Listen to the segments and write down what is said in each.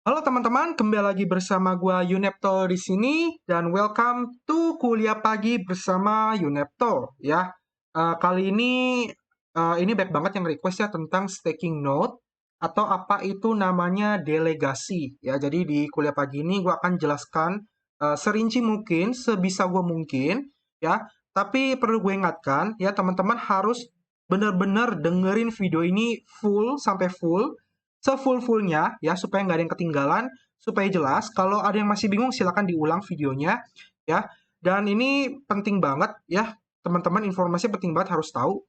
Halo teman-teman, kembali lagi bersama gua Yunepto di sini dan welcome to kuliah pagi bersama Yunepto ya. Kali ini baik banget yang request ya tentang staking note atau apa itu namanya delegasi ya. Jadi di kuliah pagi ini gua akan jelaskan serinci mungkin, sebisa gua mungkin ya. Tapi perlu gue ingatkan ya teman-teman harus benar-benar dengerin video ini full sampai full sefull-fullnya ya supaya nggak ada yang ketinggalan, supaya jelas. Kalau ada yang masih bingung silakan diulang videonya ya. Dan ini penting banget ya teman-teman, informasi penting banget harus tahu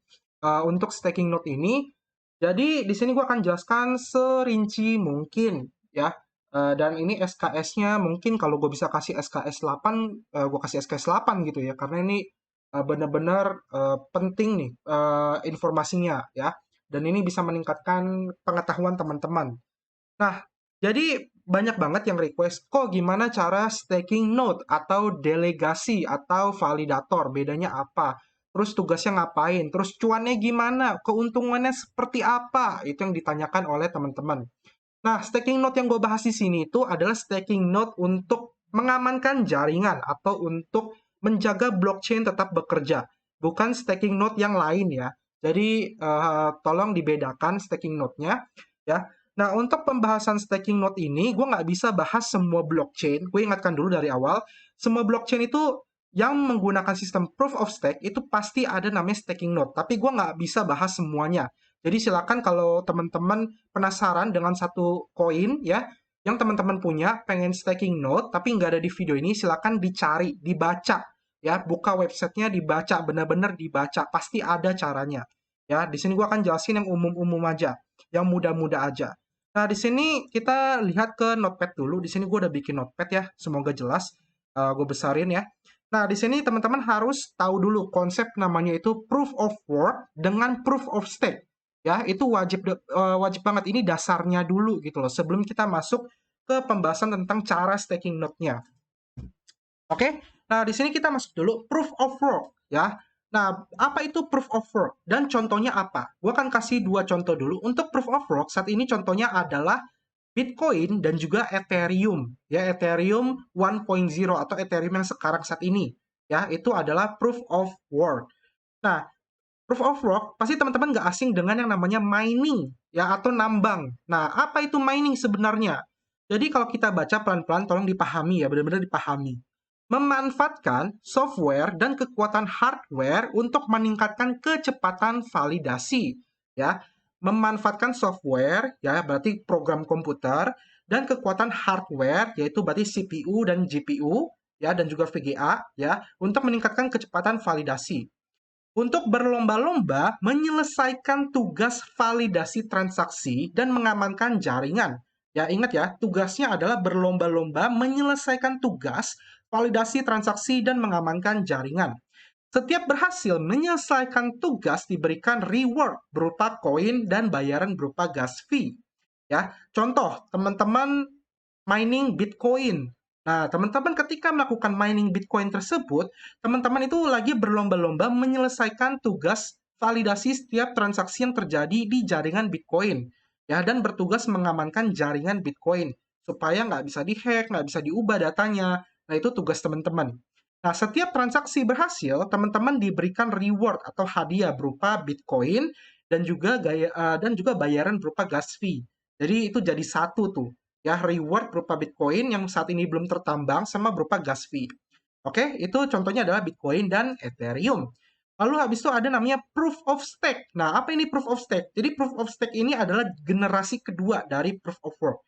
untuk staking node ini. Jadi di sini gue akan jelaskan serinci mungkin ya. Dan ini SKS-nya mungkin kalau gue bisa kasih SKS 8, gue kasih SKS 8 gitu ya. Karena ini benar-benar penting nih informasinya ya, dan ini bisa meningkatkan pengetahuan teman-teman. Nah, jadi banyak banget yang request, kok gimana cara staking node atau delegasi atau validator, bedanya apa? Terus tugasnya ngapain? Terus cuannya gimana? Keuntungannya seperti apa? Itu yang ditanyakan oleh teman-teman. Nah, staking node yang gue bahas di sini itu adalah staking node untuk mengamankan jaringan atau untuk menjaga blockchain tetap bekerja. Bukan staking node yang lain ya. Jadi, tolong dibedakan staking node-nya ya. Nah, untuk pembahasan staking node ini, gue nggak bisa bahas semua blockchain. Gue ingatkan dulu dari awal, semua blockchain itu yang menggunakan sistem proof of stake itu pasti ada namanya staking node. Tapi gue nggak bisa bahas semuanya. Jadi silakan kalau teman-teman penasaran dengan satu koin ya, yang teman-teman punya, pengen staking node, tapi nggak ada di video ini, silakan dicari, dibaca ya, buka websitenya, dibaca, benar-benar dibaca, pasti ada caranya. Ya, di sini gua akan jelasin yang umum-umum aja, yang mudah-mudah aja. Nah, di sini kita lihat ke notepad dulu. Di sini gua udah bikin notepad ya, semoga jelas. Gue besarin ya. Nah, di sini teman-teman harus tahu dulu konsep namanya itu proof of work dengan proof of stake. Ya, itu wajib banget, ini dasarnya dulu gitu loh sebelum kita masuk ke pembahasan tentang cara staking node-nya. Oke. Nah, di sini kita masuk dulu proof of work ya. Nah, apa itu proof of work dan contohnya apa? Gua akan kasih dua contoh dulu. Untuk proof of work saat ini contohnya adalah Bitcoin dan juga Ethereum. Ya, Ethereum 1.0 atau Ethereum yang sekarang saat ini. Ya, itu adalah proof of work. Nah, proof of work, pasti teman-teman nggak asing dengan yang namanya mining, ya, atau nambang. Nah, apa itu mining sebenarnya? Jadi kalau kita baca pelan-pelan, tolong dipahami ya, benar-benar dipahami. Memanfaatkan software dan kekuatan hardware untuk meningkatkan kecepatan validasi, ya. Memanfaatkan software, ya, berarti program komputer, dan kekuatan hardware, yaitu berarti CPU dan GPU, ya, dan juga VGA, ya, untuk meningkatkan kecepatan validasi untuk berlomba-lomba menyelesaikan tugas validasi transaksi dan mengamankan jaringan. Ya, ingat ya, tugasnya adalah berlomba-lomba menyelesaikan tugas validasi transaksi dan mengamankan jaringan. Setiap berhasil menyelesaikan tugas diberikan reward berupa koin dan bayaran berupa gas fee. Ya, contoh teman-teman mining Bitcoin. Nah, teman-teman ketika melakukan mining Bitcoin tersebut, teman-teman itu lagi berlomba-lomba menyelesaikan tugas validasi setiap transaksi yang terjadi di jaringan Bitcoin. Ya, dan bertugas mengamankan jaringan Bitcoin supaya nggak bisa dihack, nggak bisa diubah datanya. Nah, itu tugas teman-teman. Nah, setiap transaksi berhasil, teman-teman diberikan reward atau hadiah berupa Bitcoin dan juga bayaran berupa gas fee. Jadi itu jadi satu tuh ya, reward berupa Bitcoin yang saat ini belum tertambang sama berupa gas fee. Oke, itu contohnya adalah Bitcoin dan Ethereum. Lalu habis itu ada namanya proof of stake. Nah, apa ini proof of stake? Jadi proof of stake ini adalah generasi kedua dari proof of work.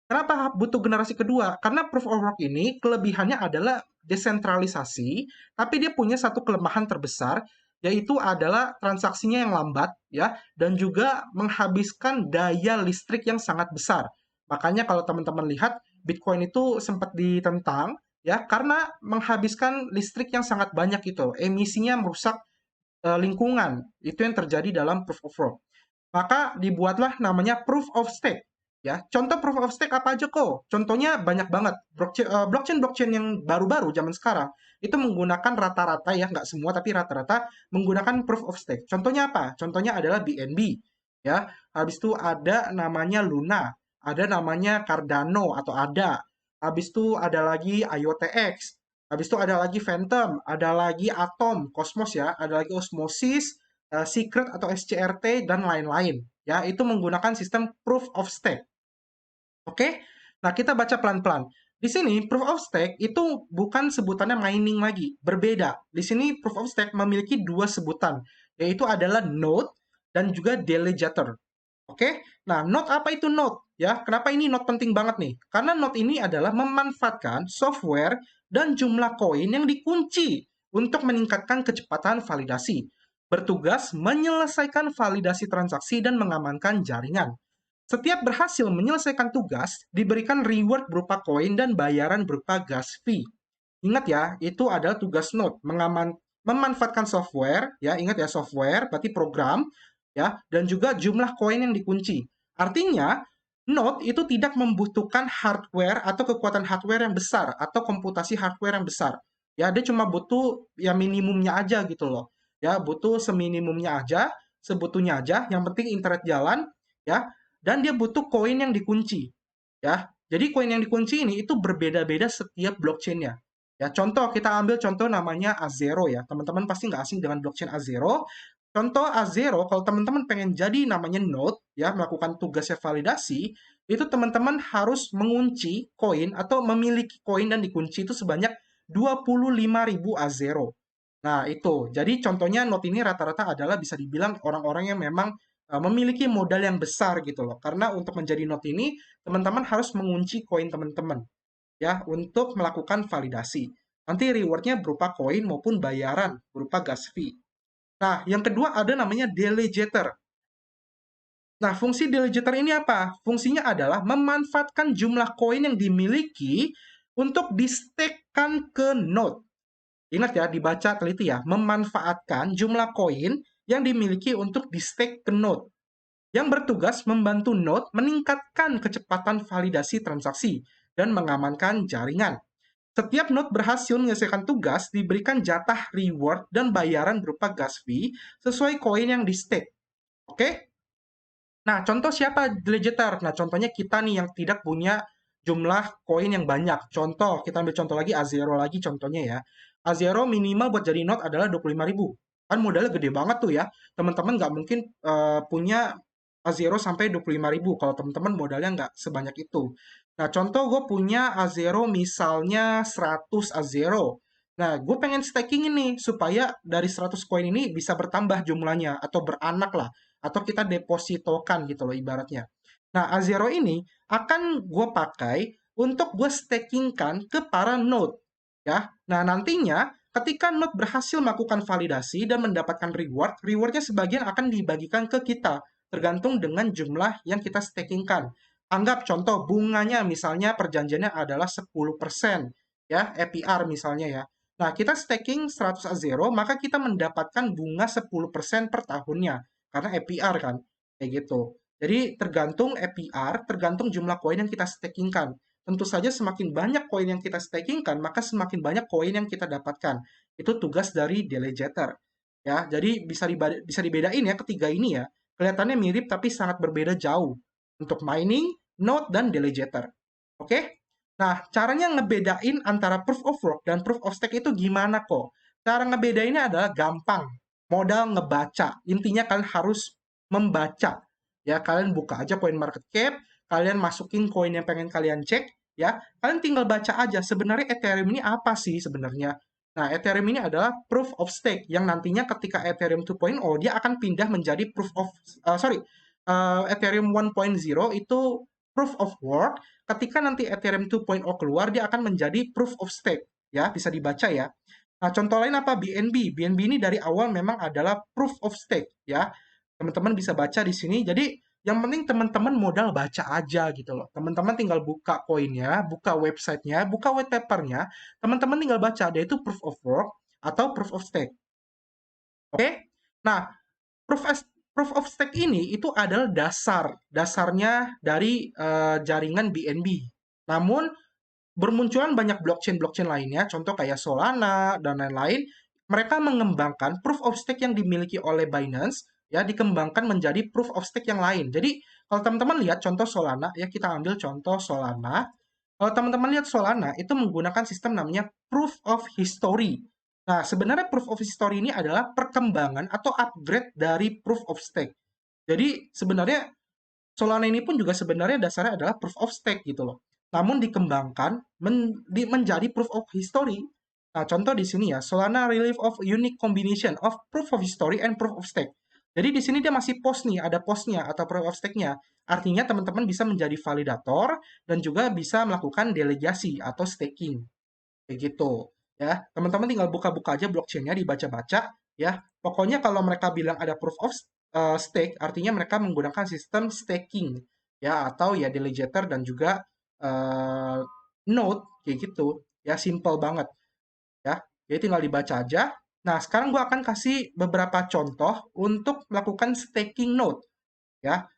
Kenapa butuh generasi kedua? Karena proof of work ini kelebihannya adalah desentralisasi, tapi dia punya satu kelemahan terbesar, yaitu adalah transaksinya yang lambat, ya, dan juga menghabiskan daya listrik yang sangat besar. Makanya kalau teman-teman lihat, Bitcoin itu sempat ditentang, ya, karena menghabiskan listrik yang sangat banyak itu, emisinya merusak lingkungan. Itu yang terjadi dalam proof of work. Maka dibuatlah namanya proof of stake. Ya, contoh proof of stake apa aja kok? Contohnya banyak banget. Blockchain-blockchain yang baru-baru zaman sekarang itu menggunakan rata-rata ya, nggak semua tapi rata-rata menggunakan proof of stake. Contohnya apa? Contohnya adalah BNB. Ya, habis itu ada namanya Luna. Ada namanya Cardano atau ADA. Habis itu ada lagi IOTX. Habis itu ada lagi Phantom, ada lagi Atom, Cosmos ya, ada lagi Osmosis, Secret atau SCRT dan lain-lain. Ya, itu menggunakan sistem proof of stake. Oke? Nah, kita baca pelan-pelan. Di sini proof of stake itu bukan sebutannya mining lagi, berbeda. Di sini proof of stake memiliki dua sebutan, yaitu adalah node dan juga delegator. Oke? Nah, node apa itu node? Ya, kenapa ini node penting banget nih? Karena node ini adalah memanfaatkan software dan jumlah koin yang dikunci untuk meningkatkan kecepatan validasi. Bertugas menyelesaikan validasi transaksi dan mengamankan jaringan. Setiap berhasil menyelesaikan tugas, diberikan reward berupa koin dan bayaran berupa gas fee. Ingat ya, itu adalah tugas node, memanfaatkan software, ya ingat ya software, berarti program, ya, dan juga jumlah koin yang dikunci. Artinya, node itu tidak membutuhkan hardware atau kekuatan hardware yang besar atau komputasi hardware yang besar. Ya, dia cuma butuh ya minimumnya aja gitu loh. Ya, butuh seminimumnya aja, sebutuhnya aja, yang penting internet jalan, ya, dan dia butuh koin yang dikunci. Ya, jadi koin yang dikunci ini itu berbeda-beda setiap blockchain-nya. Ya, contoh kita ambil contoh namanya Azero ya. Teman-teman pasti nggak asing dengan blockchain Azero. Contoh Azero, kalau teman-teman pengen jadi namanya node, ya, melakukan tugasnya validasi, itu teman-teman harus mengunci koin atau memiliki koin dan dikunci itu sebanyak 25.000 Azero. Nah, itu. Jadi contohnya node ini rata-rata adalah bisa dibilang orang-orang yang memang memiliki modal yang besar gitu loh. Karena untuk menjadi node ini, teman-teman harus mengunci koin teman-teman ya untuk melakukan validasi. Nanti rewardnya berupa koin maupun bayaran berupa gas fee. Nah, yang kedua ada namanya delegator. Nah, fungsi delegator ini apa? Fungsinya adalah memanfaatkan jumlah koin yang dimiliki untuk di-stakekan ke node. Ingat ya, dibaca teliti ya, memanfaatkan jumlah koin yang dimiliki untuk di-stake ke node yang bertugas membantu node meningkatkan kecepatan validasi transaksi dan mengamankan jaringan. Setiap node berhasil menyelesaikan tugas, diberikan jatah reward dan bayaran berupa gas fee sesuai koin yang di stake. Oke? Nah, contoh siapa delegator? Nah, contohnya kita nih yang tidak punya jumlah koin yang banyak. Contoh, kita ambil contoh lagi Azero lagi contohnya ya. Azero minimal buat jadi node adalah 25.000. Kan modalnya gede banget tuh ya. Teman-teman nggak mungkin punya Azero sampai 25.000 kalau teman-teman modalnya nggak sebanyak itu. Nah, contoh gue punya Azero misalnya 100 Azero. Nah, gue pengen staking ini supaya dari 100 koin ini bisa bertambah jumlahnya atau beranak lah atau kita depositokan gitu loh ibaratnya. Nah, Azero ini akan gue pakai untuk gue stakingkan ke para node. Ya, nah nantinya ketika node berhasil melakukan validasi dan mendapatkan reward, rewardnya sebagian akan dibagikan ke kita, tergantung dengan jumlah yang kita stakingkan. Anggap contoh bunganya misalnya perjanjiannya adalah 10%, ya, APR misalnya ya. Nah, kita staking 100 Azero, maka kita mendapatkan bunga 10% per tahunnya karena APR kan kayak gitu. Jadi tergantung APR, tergantung jumlah koin yang kita stakingkan. Tentu saja semakin banyak koin yang kita stakingkan, maka semakin banyak koin yang kita dapatkan. Itu tugas dari delegator. Ya, jadi bisa dibedain ya ketiga ini ya. Kelihatannya mirip tapi sangat berbeda jauh untuk mining, node dan delegator. Oke? Nah, caranya ngebedain antara proof of work dan proof of stake itu gimana kok? Cara ngebedainnya adalah gampang modal ngebaca. Intinya kalian harus membaca. Ya, kalian buka aja coin market cap, kalian masukin koin yang pengen kalian cek, ya. Kalian tinggal baca aja sebenarnya Ethereum ini apa sih sebenarnya. Nah, Ethereum ini adalah proof of stake yang nantinya ketika Ethereum 2.0 dia akan pindah menjadi proof of Ethereum 1.0 itu proof of work. Ketika nanti Ethereum 2.0 keluar dia akan menjadi proof of stake. Ya, bisa dibaca ya. Nah, contoh lain apa? BNB. BNB ini dari awal memang adalah proof of stake ya. Teman-teman bisa baca di sini. Jadi yang penting teman-teman modal baca aja gitu loh. Teman-teman tinggal buka koinnya, buka websitenya, buka white papernya. Teman-teman tinggal baca, dia itu proof of work atau proof of stake. Oke? Nah, proof of, proof of stake ini itu adalah dasarnya dari jaringan BNB. Namun bermunculan banyak blockchain-blockchain lainnya, contoh kayak Solana dan lain-lain, mereka mengembangkan proof of stake yang dimiliki oleh Binance ya dikembangkan menjadi proof of stake yang lain. Jadi kalau teman-teman lihat contoh Solana, ya kita ambil contoh Solana. Kalau teman-teman lihat Solana itu menggunakan sistem namanya proof of history. Nah, sebenarnya proof of history ini adalah perkembangan atau upgrade dari proof of stake. Jadi sebenarnya Solana ini pun juga sebenarnya dasarnya adalah proof of stake gitu loh. Namun dikembangkan menjadi proof of history. Nah, contoh di sini ya, Solana Relief of Unique Combination of Proof of History and Proof of Stake. Jadi di sini dia masih post nih, ada postnya atau proof of stake-nya. Artinya teman-teman bisa menjadi validator dan juga bisa melakukan delegasi atau staking. Kayak gitu. Ya, teman-teman tinggal buka-buka aja blockchain-nya, dibaca-baca. Ya, pokoknya kalau mereka bilang ada proof of stake, artinya mereka menggunakan sistem staking. Ya, atau ya delegator dan juga eh, node, kayak gitu. Ya, simple banget ya. Jadi tinggal dibaca aja. Nah, sekarang gue akan kasih beberapa contoh untuk melakukan staking node ya.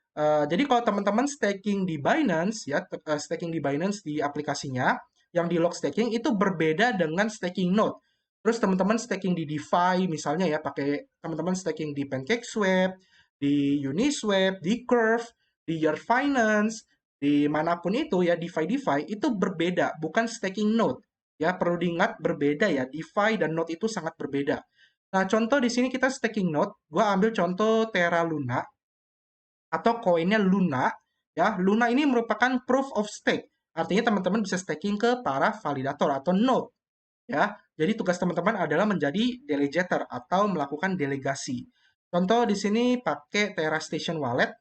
Jadi kalau teman-teman staking di Binance ya, staking di Binance di aplikasinya yang di log staking itu berbeda dengan staking node. Terus teman-teman staking di DeFi misalnya ya, pakai teman-teman staking di PancakeSwap, di Uniswap, di Curve, di Your Finance, di manapun itu ya DeFi DeFi itu berbeda, bukan staking node. Ya, perlu diingat berbeda ya. DeFi dan node itu sangat berbeda. Nah, contoh di sini kita staking node, gua ambil contoh Terra Luna atau koinnya Luna. Ya, Luna ini merupakan proof of stake. Artinya teman-teman bisa staking ke para validator atau node. Ya, jadi tugas teman-teman adalah menjadi delegator atau melakukan delegasi. Contoh di sini pakai Terra Station Wallet.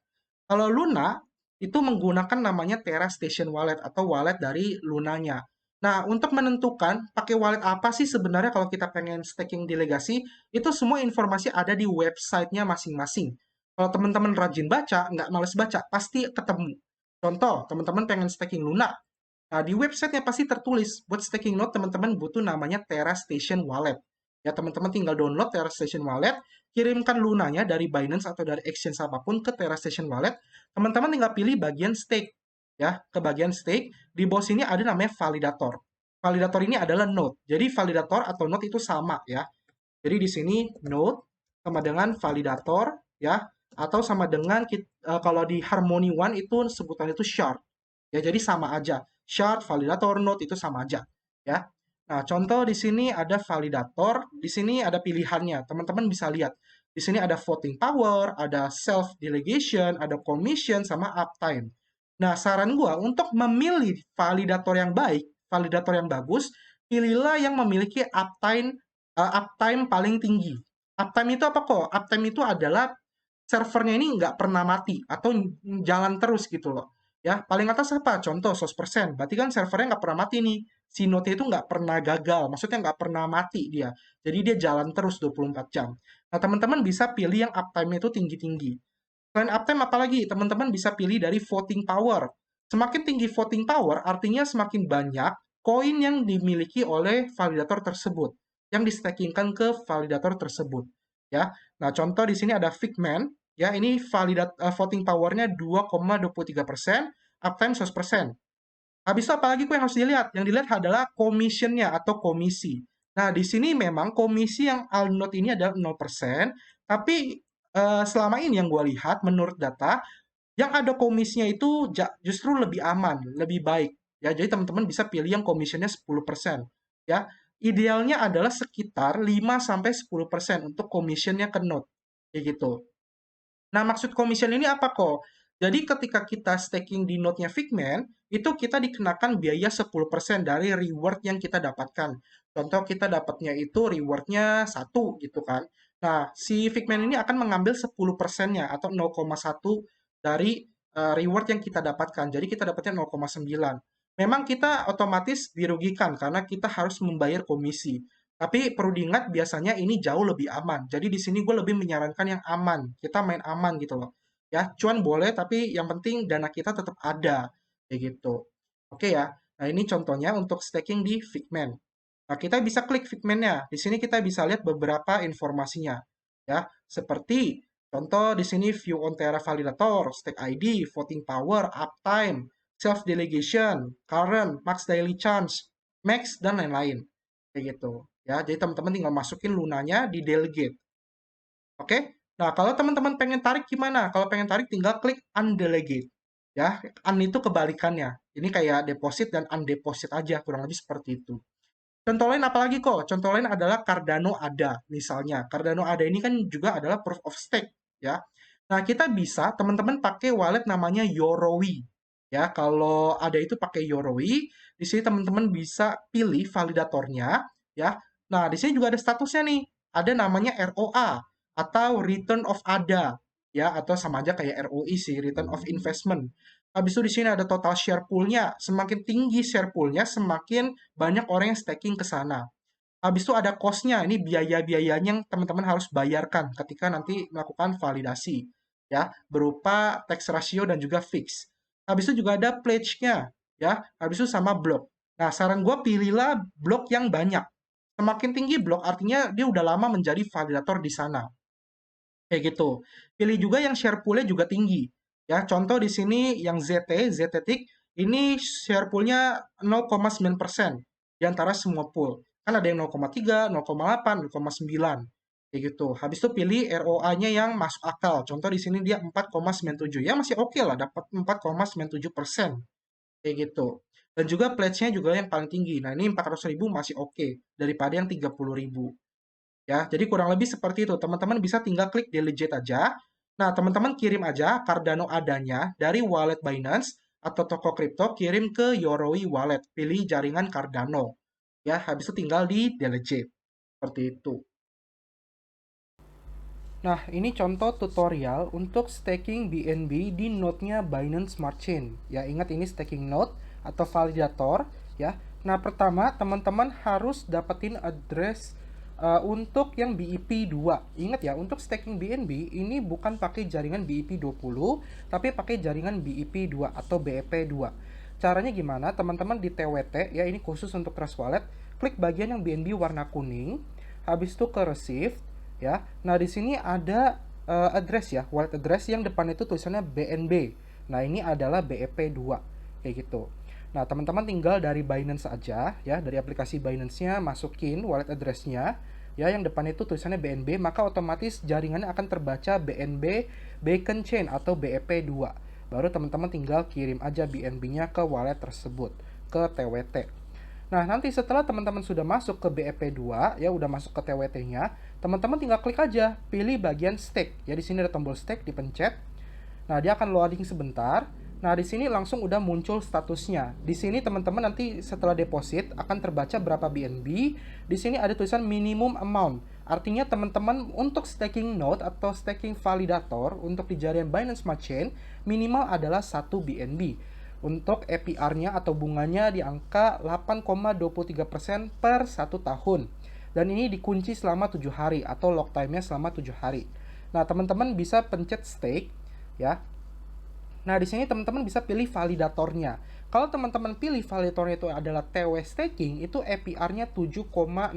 Kalau Luna itu menggunakan namanya Terra Station Wallet atau wallet dari Lunanya. Nah, untuk menentukan pakai wallet apa sih sebenarnya kalau kita pengen staking delegasi, itu semua informasi ada di websitenya masing-masing. Kalau teman-teman rajin baca, nggak males baca, pasti ketemu. Contoh, teman-teman pengen staking Luna. Nah, di websitenya pasti tertulis, buat staking node teman-teman butuh namanya Terra Station Wallet. Ya, teman-teman tinggal download Terra Station Wallet, kirimkan lunanya dari Binance atau dari exchange apapun ke Terra Station Wallet. Teman-teman tinggal pilih bagian stake. Ya, ke bagian stake, di bawah sini ada namanya validator. Validator ini adalah node. Jadi validator atau node itu sama ya. Jadi di sini node sama dengan validator ya, atau sama dengan kalau di Harmony One itu sebutan itu shard. Ya, jadi sama aja. Shard, validator, node itu sama aja. Ya. Nah, contoh di sini ada validator, di sini ada pilihannya. Teman-teman bisa lihat. Di sini ada voting power, ada self delegation, ada commission sama uptime. Nah, saran gua untuk memilih validator yang baik, validator yang bagus, pilihlah yang memiliki uptime paling tinggi. Uptime itu apa kok? Uptime itu adalah servernya ini nggak pernah mati atau jalan terus gitu loh. Ya, paling atas apa? Contoh 100%. Berarti kan servernya nggak pernah mati nih. Si node itu nggak pernah gagal, maksudnya nggak pernah mati dia. Jadi dia jalan terus 24 jam. Nah, teman-teman bisa pilih yang uptime itu tinggi-tinggi. Selain uptime apalagi? Teman-teman bisa pilih dari voting power. Semakin tinggi voting power, artinya semakin banyak koin yang dimiliki oleh validator tersebut, yang di-stakingkan ke validator tersebut. Ya, nah contoh di sini ada Figment, ya ini voting powernya 2,23%, uptime 100%. Habis itu apalagi kok yang harus dilihat? Yang dilihat adalah commission-nya atau komisi. Nah, di sini memang komisi yang Alnode ini adalah 0%, tapi selama ini yang gue lihat menurut data, yang ada komisinya itu justru lebih aman, lebih baik. Ya, jadi teman-teman bisa pilih yang komisinya 10%. Ya, idealnya adalah sekitar 5-10% untuk komisinya ke node. Kayak gitu. Nah, maksud commission ini apa kok? Jadi ketika kita staking di node-nya Figment, itu kita dikenakan biaya 10% dari reward yang kita dapatkan. Contoh kita dapatnya itu reward-nya 1 gitu kan. Nah, si Figment ini akan mengambil 10%-nya atau 0,1 dari reward yang kita dapatkan. Jadi kita dapatnya 0,9. Memang kita otomatis dirugikan karena kita harus membayar komisi. Tapi perlu diingat biasanya ini jauh lebih aman. Jadi di sini gue lebih menyarankan yang aman. Kita main aman gitu loh. Ya, cuan boleh tapi yang penting dana kita tetap ada. Kayak gitu. Oke ya. Nah, ini contohnya untuk staking di Figment. Nah, kita bisa klik Figment-nya. Di sini kita bisa lihat beberapa informasinya. Ya, seperti contoh di sini view on Terra Validator, stake ID, voting power, uptime, self delegation, current, max daily chance, max dan lain-lain. Kayak gitu. Ya, jadi teman-teman tinggal masukin lunanya di delegate. Oke? Nah, kalau teman-teman pengen tarik gimana? Kalau pengen tarik tinggal klik undelegate. Ya, un itu kebalikannya. Ini kayak deposit dan undeposit aja, kurang lebih seperti itu. Contoh lain apalagi kok? Contoh lain adalah Cardano ADA misalnya. Cardano ADA ini kan juga adalah proof of stake ya. Nah, kita bisa teman-teman pakai wallet namanya Yoroi. Ya, kalau ada itu pakai Yoroi, di sini teman-teman bisa pilih validatornya ya. Nah, di sini juga ada statusnya nih. Ada namanya ROA atau Return of ADA ya, atau sama aja kayak ROI sih, Return of Investment. Habis itu di sini ada total share pool-nya. Semakin tinggi share pool-nya, semakin banyak orang yang staking ke sana. Habis itu ada cost-nya, ini biaya-biayanya yang teman-teman harus bayarkan ketika nanti melakukan validasi, ya, berupa tax ratio dan juga fix. Habis itu juga ada pledge-nya, ya, habis itu sama block. Nah, saran gue pilihlah blok yang banyak. Semakin tinggi blok, artinya dia udah lama menjadi validator di sana. Kayak gitu. Pilih juga yang share pool-nya juga tinggi. Ya, contoh di sini yang ZTTIC, ini share pool-nya 0,9% di antara semua pool. Kan ada yang 0,3, 0,8, 0,9. Kayak gitu. Habis itu pilih ROA-nya yang masuk akal. Contoh di sini dia 4,97. Ya masih oke lah, dapat 4,97%. Kayak gitu. Dan juga pledge-nya juga yang paling tinggi. Nah, ini 400.000 masih oke daripada yang 30.000. Ya, jadi kurang lebih seperti itu. Teman-teman bisa tinggal klik delegate aja. Nah, teman-teman kirim aja Cardano adanya dari wallet Binance atau toko kripto, kirim ke Yoroi Wallet. Pilih jaringan Cardano. Ya, habis itu tinggal di delegate. Seperti itu. Nah, ini contoh tutorial untuk staking BNB di node-nya Binance Smart Chain. Ya, ingat ini staking node atau validator, ya. Nah, pertama, teman-teman harus dapetin address untuk yang BEP2. Ingat ya, untuk staking BNB ini bukan pakai jaringan BEP20, tapi pakai jaringan BEP2 atau BEP2. Caranya gimana? Teman-teman di TWT, ya ini khusus untuk Trust Wallet, klik bagian yang BNB warna kuning, habis itu ke Receive, ya. Nah, di sini ada address ya, wallet address yang depan itu tulisannya BNB. Nah, ini adalah BEP2 kayak gitu. Nah, teman-teman tinggal dari Binance aja ya, dari aplikasi Binance-nya masukin wallet address-nya ya, yang depan itu tulisannya BNB, maka otomatis jaringannya akan terbaca BNB Beacon Chain atau BEP2. Baru teman-teman tinggal kirim aja BNB-nya ke wallet tersebut, ke TWT. Nah, nanti setelah teman-teman sudah masuk ke BEP2, ya udah masuk ke TWT-nya, teman-teman tinggal klik aja, pilih bagian stake. Ya, di sini ada tombol stake, dipencet. Nah, dia akan loading sebentar. Nah, di sini langsung udah muncul statusnya. Di sini teman-teman nanti setelah deposit akan terbaca berapa BNB. Di sini ada tulisan minimum amount. Artinya teman-teman untuk staking node atau staking validator untuk di jaringan Binance Smart Chain minimal adalah 1 BNB. Untuk APR-nya atau bunganya di angka 8,23% per 1 tahun. Dan ini dikunci selama 7 hari atau lock time-nya selama 7 hari. Nah, teman-teman bisa pencet stake ya. Nah, di sini teman-teman bisa pilih validatornya. Kalau teman-teman pilih validatornya itu adalah TW staking, itu APR-nya 7,09%.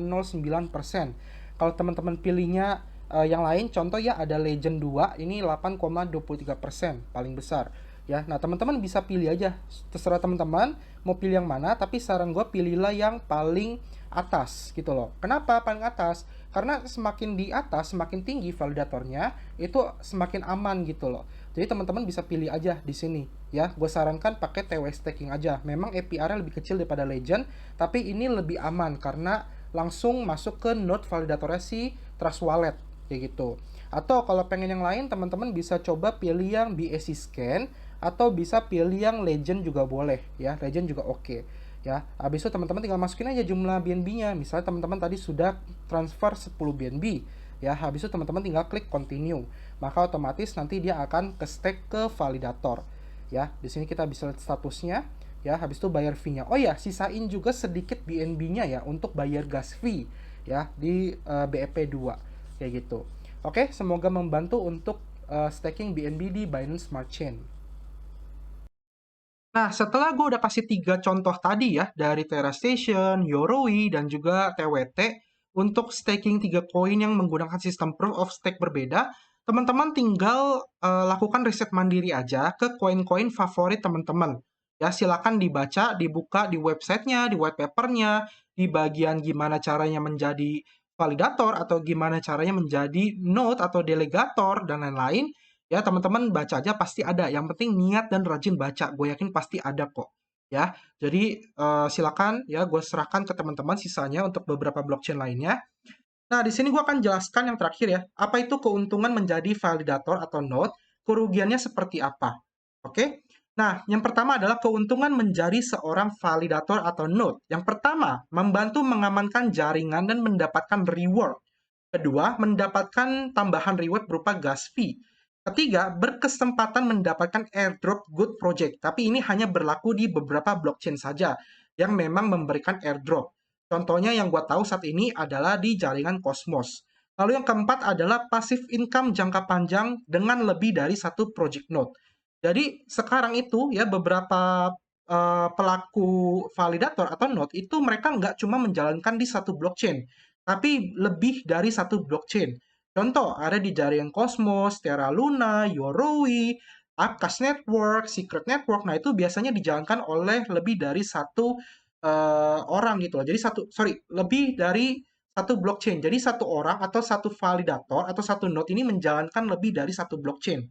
Kalau teman-teman pilihnya yang lain, contoh ya ada Legend 2, ini 8,23%, paling besar. Ya, nah teman-teman bisa pilih aja, terserah teman-teman mau pilih yang mana, tapi saran gue pilihlah yang paling atas gitu loh. Kenapa paling atas? Karena semakin di atas, semakin tinggi validatornya, itu semakin aman gitu loh. Jadi teman-teman bisa pilih aja di sini ya. Gue sarankan pakai TW staking aja. Memang APR-nya lebih kecil daripada Legend, tapi ini lebih aman karena langsung masuk ke node validatornya si Trust Wallet kayak gitu. Atau kalau pengen yang lain, teman-teman bisa coba pilih yang BSC Scan atau bisa pilih yang Legend juga boleh ya. Legend juga oke. Ya, habis itu teman-teman tinggal masukin aja jumlah BNB-nya. Misalnya teman-teman tadi sudah transfer 10 BNB. Ya, habis itu teman-teman tinggal klik continue. Maka otomatis nanti dia akan ke stake ke validator. Ya, di sini kita bisa lihat statusnya. Ya, habis itu bayar fee-nya. Oh ya, sisain juga sedikit BNB-nya ya untuk bayar gas fee ya di BEP2 kayak gitu. Oke, semoga membantu untuk staking BNB di Binance Smart Chain. Nah, setelah gue udah kasih 3 contoh tadi ya, dari TerraStation, Yoroi, dan juga TWT, untuk staking 3 koin yang menggunakan sistem Proof of Stake berbeda, teman-teman tinggal lakukan riset mandiri aja ke koin-koin favorit teman-teman. Ya, silakan dibaca, dibuka di websitenya, di white papernya, di bagian gimana caranya menjadi validator atau gimana caranya menjadi node atau delegator dan lain-lain, ya teman-teman baca aja pasti ada. Yang penting niat dan rajin baca, gue yakin pasti ada kok. Ya, jadi silakan ya gue serahkan ke teman-teman sisanya untuk beberapa blockchain lainnya. Nah, di sini gue akan jelaskan yang terakhir ya, apa itu keuntungan menjadi validator atau node, kerugiannya seperti apa. Oke? Nah, yang pertama adalah keuntungan menjadi seorang validator atau node. Yang pertama, membantu mengamankan jaringan dan mendapatkan reward. Kedua, mendapatkan tambahan reward berupa gas fee. Ketiga, berkesempatan mendapatkan airdrop good project. Tapi ini hanya berlaku di beberapa blockchain saja yang memang memberikan airdrop. Contohnya yang gue tahu saat ini adalah di jaringan Cosmos. Lalu yang keempat adalah passive income jangka panjang dengan lebih dari satu project node. Jadi sekarang itu ya beberapa pelaku validator atau node itu mereka nggak cuma menjalankan di satu blockchain, tapi lebih dari satu blockchain. Contoh, ada di jaringan Cosmos, Terra Luna, Yoroi, Apkas Network, Secret Network. Nah, itu biasanya dijalankan oleh lebih dari satu orang gitu loh. Jadi lebih dari satu blockchain. Jadi satu orang atau satu validator atau satu node ini menjalankan lebih dari satu blockchain.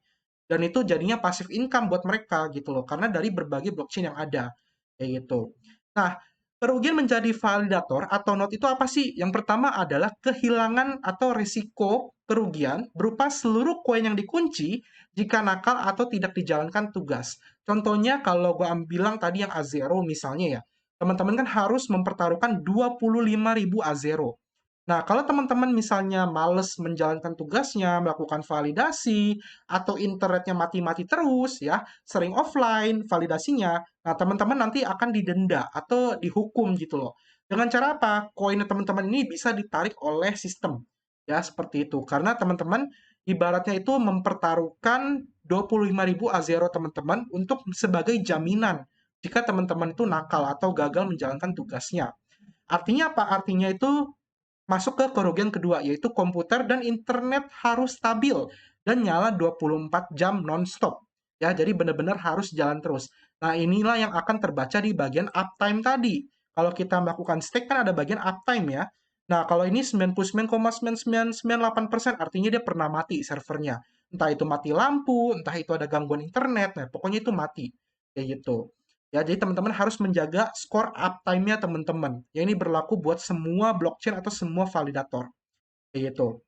Dan itu jadinya passive income buat mereka gitu loh. Karena dari berbagai blockchain yang ada. Kayak gitu. Nah, kerugian menjadi validator atau node itu apa sih? Yang pertama adalah kehilangan atau risiko kerugian berupa seluruh koin yang dikunci jika nakal atau tidak dijalankan tugas. Contohnya kalau gue bilang tadi yang A0 misalnya ya, teman-teman kan harus mempertaruhkan 25.000 A0. Nah, kalau teman-teman misalnya males menjalankan tugasnya, melakukan validasi, atau internetnya mati-mati terus, ya, sering offline validasinya, nah teman-teman nanti akan didenda atau dihukum gitu loh. Dengan cara apa? Koin teman-teman ini bisa ditarik oleh sistem. Ya, seperti itu. Karena teman-teman ibaratnya itu mempertaruhkan 25.000 A0 teman-teman untuk sebagai jaminan jika teman-teman itu nakal atau gagal menjalankan tugasnya. Artinya apa? Artinya itu masuk ke kerugian kedua, yaitu komputer dan internet harus stabil dan nyala 24 jam non-stop. Ya, jadi benar-benar harus jalan terus. Nah, inilah yang akan terbaca di bagian uptime tadi. Kalau kita melakukan stake kan ada bagian uptime ya. Nah, kalau ini 99,9998% artinya dia pernah mati servernya. Entah itu mati lampu, entah itu ada gangguan internet, nah pokoknya itu mati. Kayak gitu. Ya, jadi teman-teman harus menjaga skor uptime-nya teman-teman. Ya, ini berlaku buat semua blockchain atau semua validator. Kayak gitu.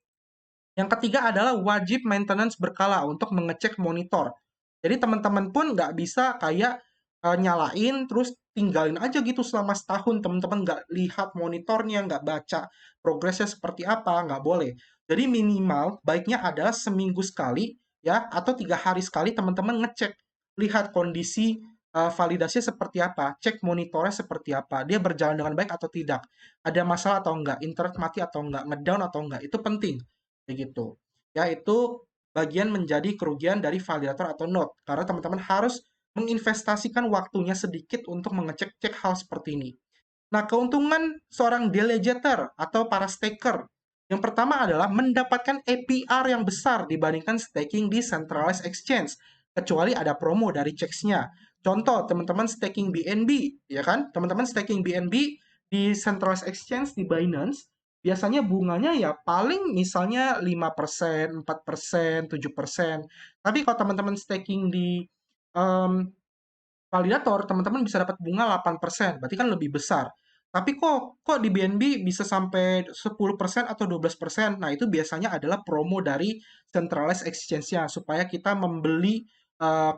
Yang ketiga adalah wajib maintenance berkala untuk mengecek monitor. Jadi teman-teman pun nggak bisa kayak nyalain terus tinggalin aja gitu selama setahun. Teman-teman nggak lihat monitornya, nggak baca progresnya seperti apa, nggak boleh. Jadi minimal baiknya adalah seminggu sekali ya atau 3 hari sekali teman-teman ngecek, lihat kondisi validasinya seperti apa, cek monitornya seperti apa, dia berjalan dengan baik atau tidak, ada masalah atau enggak, internet mati atau enggak, ngedown atau enggak, itu penting. Kayak gitu. Ya, itu bagian menjadi kerugian dari validator atau node. Karena teman-teman harus menginvestasikan waktunya sedikit untuk mengecek-cek hal seperti ini. Nah, keuntungan seorang delegator atau para staker. Yang pertama adalah mendapatkan APR yang besar dibandingkan staking di centralized exchange. Kecuali ada promo dari checks-nya. Contoh, teman-teman staking BNB, ya kan? Teman-teman staking BNB di centralized exchange di Binance, biasanya bunganya ya paling misalnya 5%, 4%, 7%. Tapi kalau teman-teman staking di em, validator, teman-teman bisa dapat bunga 8%, berarti kan lebih besar. Tapi kok di BNB bisa sampai 10% atau 12%? Nah, itu biasanya adalah promo dari centralized exchange-nya supaya kita membeli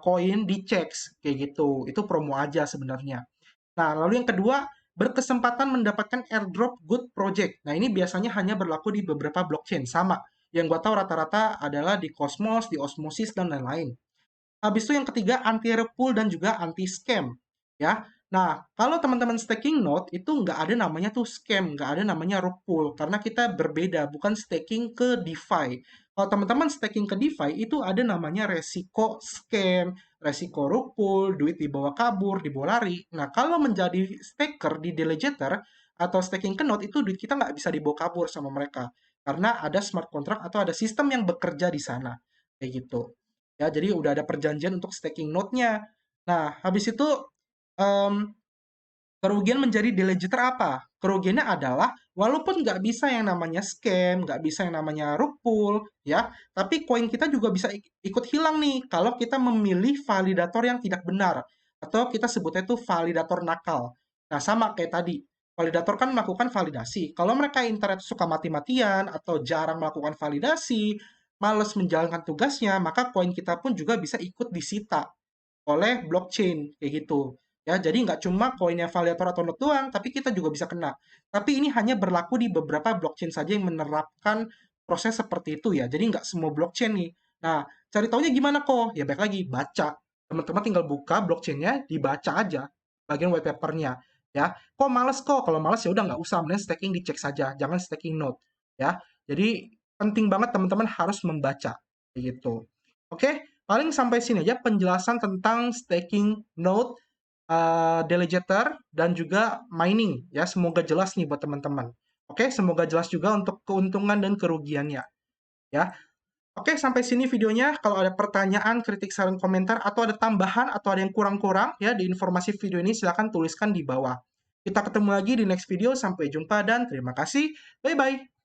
koin di checks kayak gitu. Itu promo aja sebenarnya. Nah, lalu yang kedua, berkesempatan mendapatkan airdrop good project. Nah, ini biasanya hanya berlaku di beberapa blockchain, sama. Yang gua tahu rata-rata adalah di Cosmos, di Osmosis, dan lain-lain. Habis itu yang ketiga anti repul dan juga anti scam ya. Nah, kalau teman-teman staking node itu nggak ada namanya tuh scam, nggak ada namanya rug pull karena kita berbeda, bukan staking ke DeFi. Kalau teman-teman staking ke DeFi itu ada namanya resiko scam, resiko rug pull, duit dibawa kabur, dibawa lari. Nah, kalau menjadi staker di Delegator atau staking ke node itu duit kita nggak bisa dibawa kabur sama mereka karena ada smart contract atau ada sistem yang bekerja di sana kayak gitu. Ya, jadi udah ada perjanjian untuk staking node-nya. Nah, habis itu em, kerugian menjadi delegator apa? Kerugiannya adalah Walaupun nggak bisa yang namanya scam, nggak bisa yang namanya rug pull, ya, tapi koin kita juga bisa ikut hilang nih kalau kita memilih validator yang tidak benar, atau kita sebutnya itu validator nakal. Nah, sama kayak tadi, validator kan melakukan validasi. Kalau mereka internet suka mati-matian atau jarang melakukan validasi, males menjalankan tugasnya, maka koin kita pun juga bisa ikut disita oleh blockchain kayak gitu. Ya, jadi nggak cuma koinnya validator atau node doang, tapi kita juga bisa kena. Tapi ini hanya berlaku di beberapa blockchain saja yang menerapkan proses seperti itu ya. Jadi nggak semua blockchain nih. Nah, cari taunya gimana kok? Ya baik lagi, baca. Teman-teman tinggal buka blockchainnya, dibaca aja bagian white papernya. Ya, kok males kok? Kalau males ya udah nggak usah, mending staking dicek saja, jangan staking node. Ya, jadi penting banget teman-teman harus membaca, gitu. Oke, paling sampai sini aja penjelasan tentang staking node, delegator, dan juga mining ya. Semoga jelas nih buat teman-teman. Oke, semoga jelas juga untuk keuntungan dan kerugiannya ya. Oke, sampai sini videonya. Kalau ada pertanyaan, kritik, saran, komentar, atau ada tambahan atau ada yang kurang-kurang ya di informasi video ini, silahkan tuliskan di bawah. Kita ketemu lagi di next video. Sampai jumpa dan terima kasih. Bye-bye.